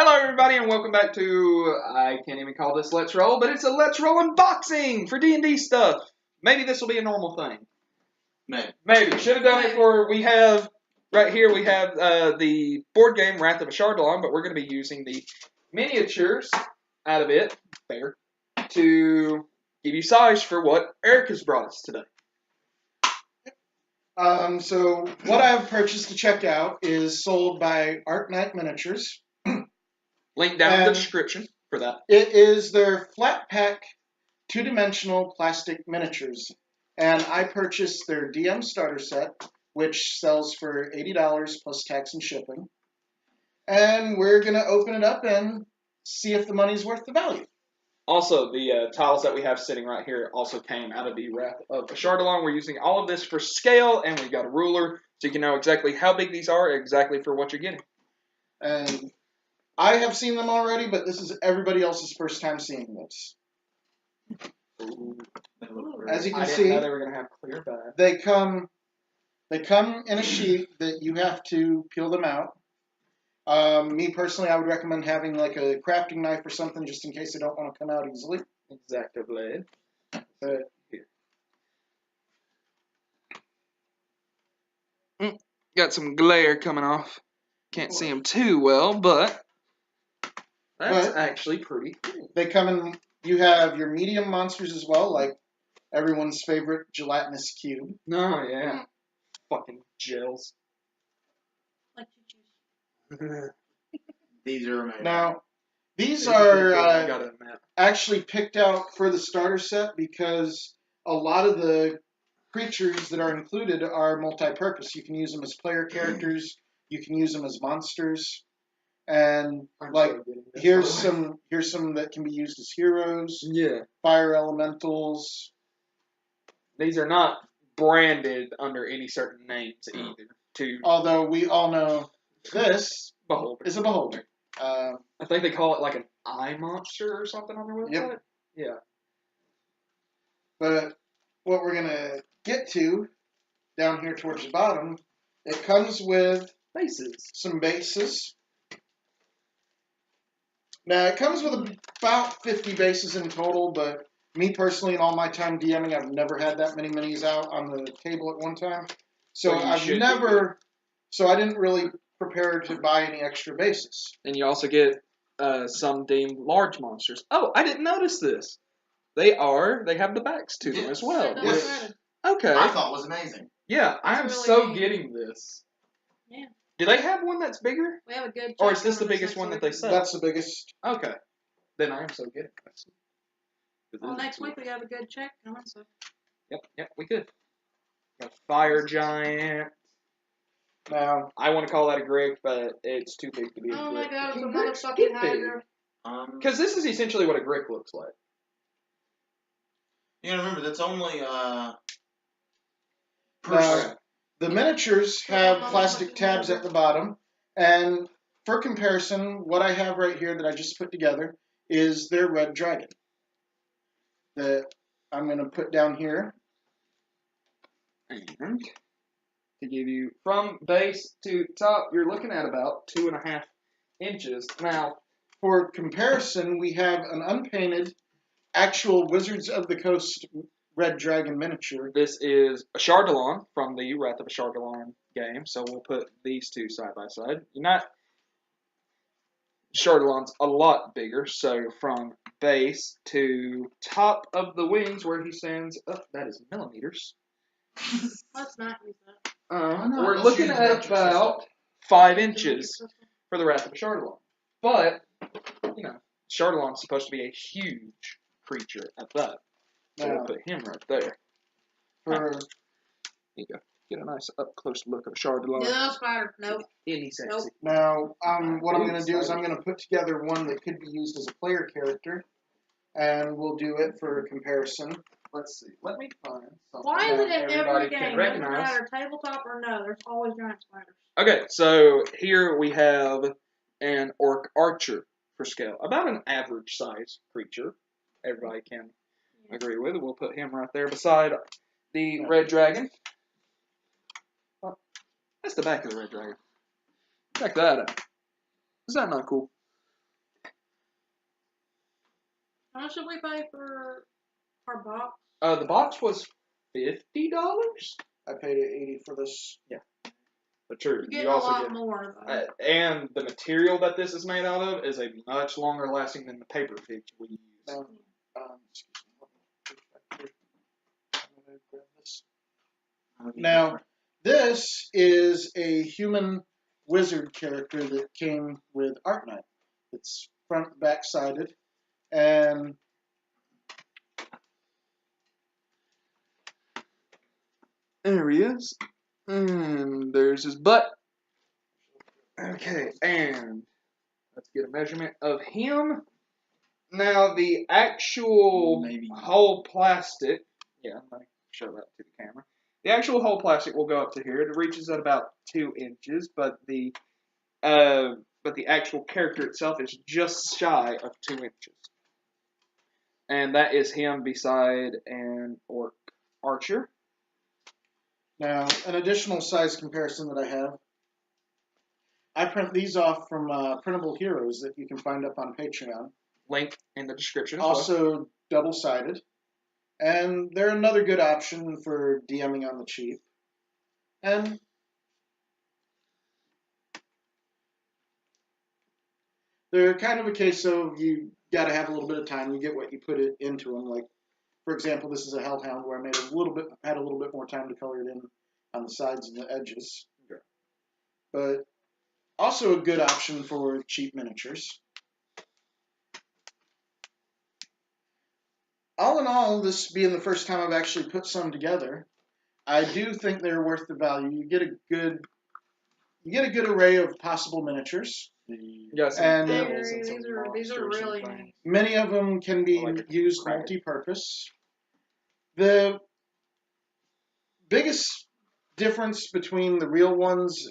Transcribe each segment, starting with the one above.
Hello, everybody, and welcome back to, I can't even call this Let's Roll, but it's a Let's Roll unboxing for D&D stuff. Maybe this will be a normal thing. Maybe. Should have done it for, we have, right here, we have the board game Wrath of Ashardalon, but we're going to be using the miniatures out of it, there, to give you size for what Eric has brought us today. So what I've purchased to check out is sold by Art Knight Miniatures. Link down in the description for that. It is their flat pack, two-dimensional plastic miniatures. And I purchased their DM starter set, which sells for $80 plus tax and shipping. And we're going to open it up and see if the money's worth the value. Also, the tiles that we have sitting right here also came out of the Wrath of Ashardalon. We're using all of this for scale, and we've got a ruler, so you can know exactly how big these are, exactly for what you're getting. And I have seen them already, but this is everybody else's first time seeing this. As you can see, I didn't know they were going to have clear back. They come in a sheet that you have to peel them out. Me personally, I would recommend having like a crafting knife or something just in case they don't want to come out easily. Exactly. But here. Got some glare coming off. Can't see them too well, but that's actually pretty cool. They come in, you have your medium monsters as well, like everyone's favorite gelatinous cube. Oh, yeah. Fucking gels. These are amazing. Now, these are actually picked out for the starter set because a lot of the creatures that are included are multi-purpose. You can use them as player characters. You can use them as monsters. And here's some that can be used as heroes. Yeah. Fire elementals. These are not branded under any certain names either. Although we all know this Beholder is a beholder. I think they call it like an eye monster or something on their website. Yep. Yeah. But what we're going to get to down here towards the bottom, it comes with some bases. Now, it comes with about 50 bases in total, but me personally, in all my time DMing, I've never had that many minis out on the table at one time. So I didn't really prepare to buy any extra bases. And you also get some deemed large monsters. Oh, I didn't notice this. They have the backs to them as well. Yes. Okay. I thought it was amazing. Yeah, I am so getting this. Yeah. Do they have one that's bigger? We have a good. Or is this the biggest one that they sell? That's the biggest. Okay. Then I am so getting this. Well, next week we have a good check coming, so. Yep, we could. Got Fire Giant. Now, I want to call that a Grick, but it's too big to be a Grick. Oh my god, it's a Gricks motherfucking get Hydra. Because this is essentially what a Grick looks like. You gotta remember, that's only, the miniatures have plastic tabs at the bottom, and for comparison, what I have right here that I just put together is their red dragon that I'm going to put down here. And to give you from base to top, you're looking at about 2.5 inches. Now, for comparison, we have an unpainted actual Wizards of the Coast red dragon miniature. This is Ashardalon from the Wrath of Ashardalon game, so we'll put these two side by side. Ashardalon's a lot bigger, so from base to top of the wings where he stands up, that is millimeters. Let's not use that. We're looking at about 5 inches for the Wrath of Ashardalon. But, Ashardalon's supposed to be a huge creature at that. So we'll put him right there. There you go. Get a nice up-close look of Ashardalon. No, spider. Nope. Any sexy. Nope. Now, what I'm going to do is I'm going to put together one that could be used as a player character, and we'll do it for comparison. Let's see. Let me find something. Why is it in every game? Doesn't Recognize. matter, tabletop or no, there's always giant spiders. Okay, so here we have an orc archer for scale. About an average size creature. Everybody can agree with it. We'll put him right there beside the red dragon. That's the back of the red dragon. Check that out. Is that not cool? How much did we pay for our box? The box was $50. I paid $80 for this. But true, You get you a also lot get. more though. And the material that this is made out of is a much longer lasting than the paper figs we use. Excuse me. I'm gonna grab this. Now, this is a human wizard character that came with Arknight. It's front back sided, and There he is. And there's his butt. Okay, and let's get a measurement of him. Now, the actual whole plastic, I'm going to show that to the camera. The actual whole plastic will go up to here. It reaches at about 2 inches, but the actual character itself is just shy of 2 inches. And that is him beside an orc archer. now an additional size comparison that I have. I print these off from Printable Heroes that you can find up on Patreon. Link in the description. Also double-sided. And they're another good option for DMing on the cheap. And they're kind of a case of you got to have a little bit of time. You get what you put it into them. Like, for example, this is a Hellhound where I had a little bit more time to color it in on the sides and the edges. Okay. But also a good option for cheap miniatures. All in all, this being the first time I've actually put some together, I do think they're worth the value. You get a good array of possible miniatures. Yes, and these are really nice. Many of them can be used multi-purpose. The biggest difference between the real ones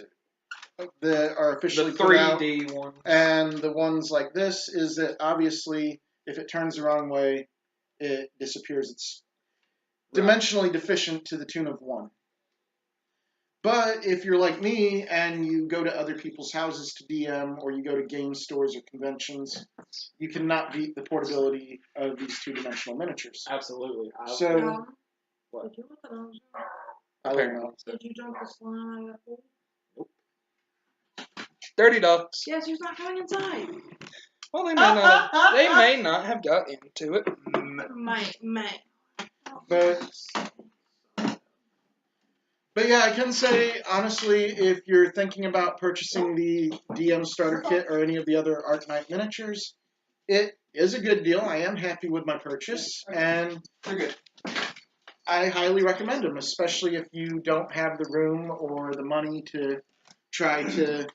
that are officially the put out 3D ones and the ones like this is that obviously if it turns the wrong way, it disappears. It's dimensionally deficient to the tune of 1. But if you're like me and you go to other people's houses to DM or you go to game stores or conventions, you cannot beat the portability of these 2-dimensional miniatures. Absolutely. So, what? Did you look at those? I don't know. Did you dump the slime out of that pool? Nope. Dirty ducks. Yes, he's not going inside. Well, they may not have got into it. May. But yeah, I can say, honestly, if you're thinking about purchasing the DM starter kit or any of the other Arknight miniatures, it is a good deal. I am happy with my purchase, and They're good. I highly recommend them, especially if you don't have the room or the money to try to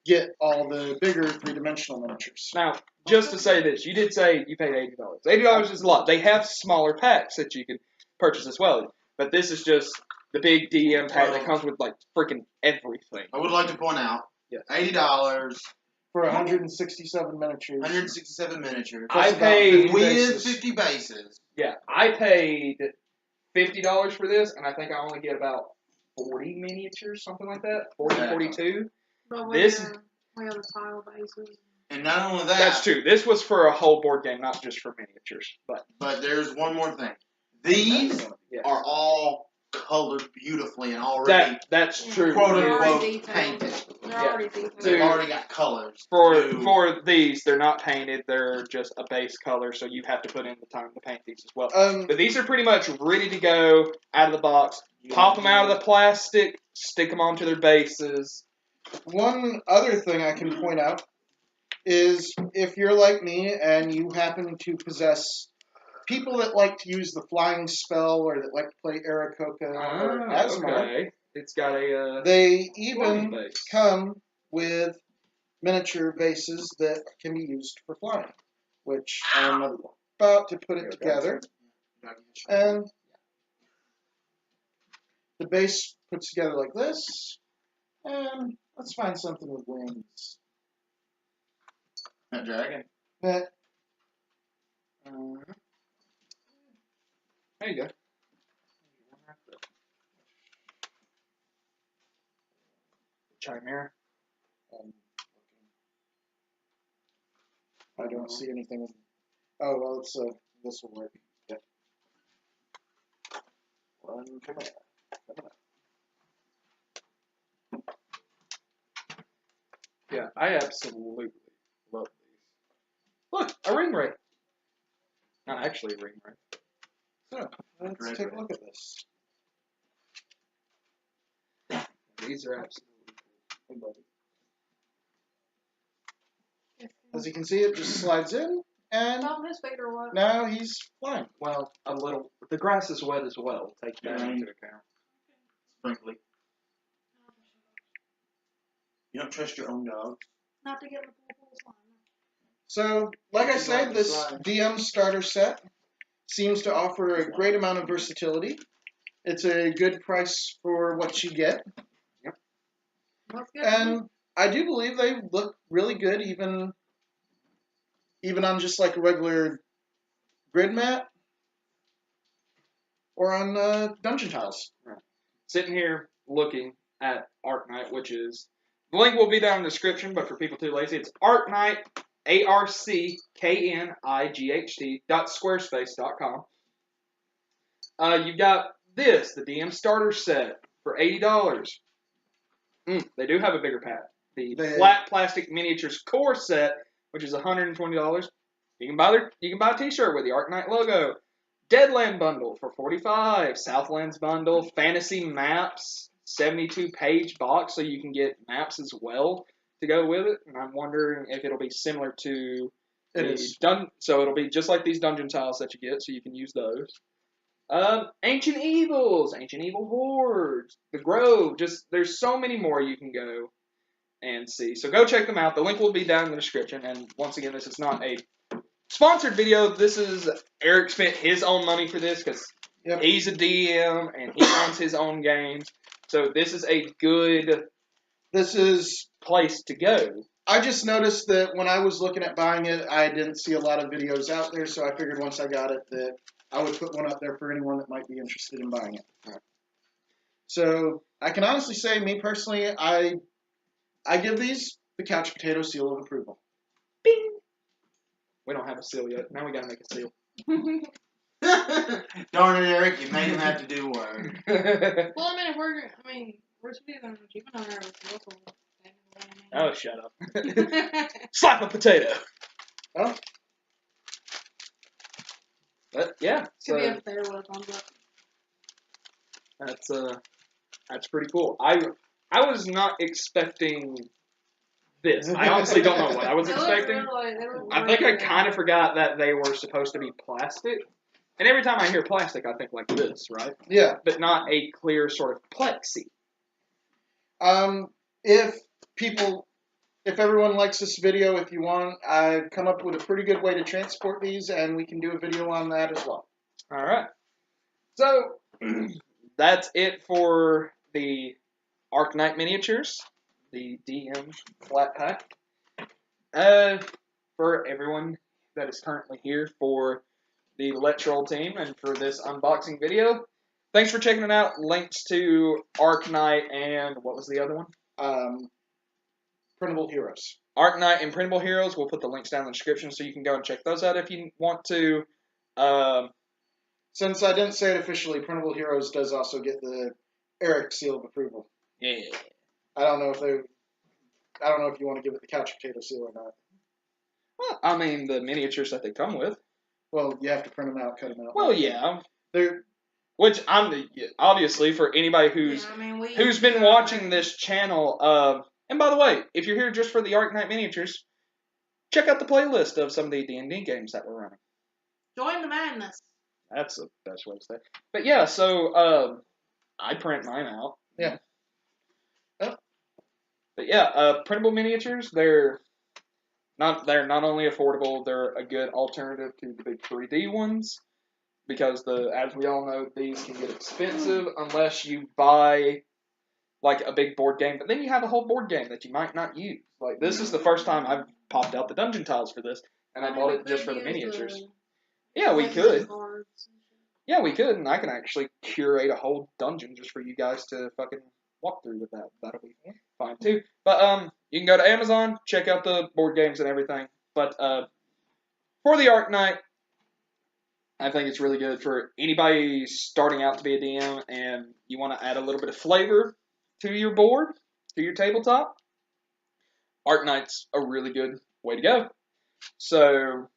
get all the bigger 3-dimensional miniatures. Now, just to say this, you did say you paid $80. $80 is a lot. They have smaller packs that you can purchase as well, but this is just the big DM pack that comes with like freaking everything. I would like to point out, $80 for 167 miniatures. 167 miniatures. I paid with 50 bases. Yeah, I paid $50 for this, and I think I only get about 40 miniatures, something like that. 40, 42. But we have the tile bases. And not only that. That's true. This was for a whole board game, not just for miniatures. But there's one more thing. These are all colored beautifully and already that's true. Quote unquote painted. They're already detailed. They've already got colors. For these, they're not painted. They're just a base color, so you have to put in the time to paint these as well. But these are pretty much ready to go out of the box. Pop them out of the plastic, stick them onto their bases. One other thing I can point out is if you're like me and you happen to possess people that like to use the flying spell or that like to play Aarakocra or Aasimar, okay. It's got a they even come with miniature bases that can be used for flying, which I'm about to put it together. And the base puts together like this, and let's find something with wings. That dragon. That. There you go. Chimera. I don't see anything Oh, well, it's, this will work. Yep. One, come on. Yeah, I absolutely love these. Look, a ring ray. Not actually a ring ray. So, let's take a look at this. These are absolutely cool. As you can see, it just slides in, and Oh, his feet are wet. now he's flying. Well, a little. The grass is wet as well. Take that into account. Sprinkly. You don't trust your own dog. Not to get in the pool slime. So, like I said, this DM starter set seems to offer a great amount of versatility. It's a good price for what you get. Yep. Looks good. And I do believe they look really good, even on just like a regular grid mat or on dungeon tiles. Right. Sitting here looking at Arknight, which is the link will be down in the description, but for people too lazy, it's Arknight, ARCKNIGHT.squarespace.com. You've got this, the DM starter set for $80. They do have a bigger pack. The flat plastic miniatures core set, which is $120. You can buy a T-shirt with the Arknight logo. Deadland bundle for $45. Southlands bundle, fantasy maps, 72-page box, so you can get maps as well to go with it. And I'm wondering if it'll be similar to so it'll be just like these dungeon tiles that you get, so you can use those. Ancient Evils, Ancient Evil Hordes, The Grove. There's so many more you can go and see. So go check them out. The link will be down in the description. And once again, this is not a sponsored video. This is Eric spent his own money for this because he's a DM and he runs his own games. So this is a good place to go. I just noticed that when I was looking at buying it, I didn't see a lot of videos out there, so I figured once I got it that I would put one up there for anyone that might be interested in buying it. Right. So I can honestly say, me personally, I give these the couch potato seal of approval. Bing! We don't have a seal yet. Now we gotta make a seal. Darn it, Eric! You made him have to do work. Well, we're speaking of keeping on there with local. Oh, shut up. Slap a potato. Oh. But yeah, Could be a potato with a thumbs up. That's pretty cool. I was not expecting this. I honestly don't know what I was expecting. I think I kind of forgot that they were supposed to be plastic. And every time I hear plastic, I think like this, right? Yeah. But not a clear sort of plexi. If everyone likes this video, if you want, I've come up with a pretty good way to transport these, and we can do a video on that as well. All right. So that's it for the Arknight miniatures, the DM flat pack. For everyone that is currently here for the Let's Roll team and for this unboxing video, thanks for checking it out. Links to Arknight and what was the other one? Printable Heroes. Arknight and Printable Heroes. We'll put the links down in the description so you can go and check those out if you want to. Since I didn't say it officially, Printable Heroes does also get the Eric seal of approval. Yeah. I don't know if you want to give it the couch potato seal or not. Well, I mean, the miniatures that they come with. Well, you have to print them out, cut them out. Well, yeah. They're... Which, obviously, for anybody who's been watching this channel, and by the way, if you're here just for the Arknight miniatures, check out the playlist of some of the D&D games that we're running. Join the madness. That's the best way to say it. But yeah, so, I print mine out. Yeah. Oh. But yeah, printable miniatures, they're not only affordable, they're a good alternative to the big 3D ones. Because as we all know, these can get expensive unless you buy like a big board game. But then you have a whole board game that you might not use. Like this is the first time I've popped out the dungeon tiles for this, and I bought it just for the miniatures. Yeah, we could. Yeah, we could, and I can actually curate a whole dungeon just for you guys to fucking walk through with that. That'll be fine too. But you can go to Amazon, check out the board games and everything. But for the Arknight, I think it's really good for anybody starting out to be a DM and you want to add a little bit of flavor to your board, to your tabletop. Arknight's a really good way to go. So,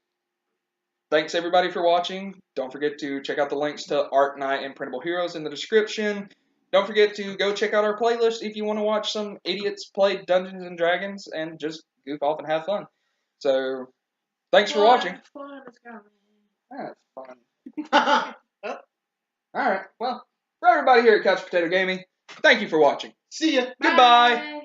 thanks everybody for watching. Don't forget to check out the links to Arknight and Printable Heroes in the description. Don't forget to go check out our playlist if you want to watch some idiots play Dungeons and Dragons and just goof off and have fun. So, thanks for watching. Fun is coming. That's fun. Alright, well, for everybody here at Couch Potato Gaming, thank you for watching. See ya. Goodbye. Bye.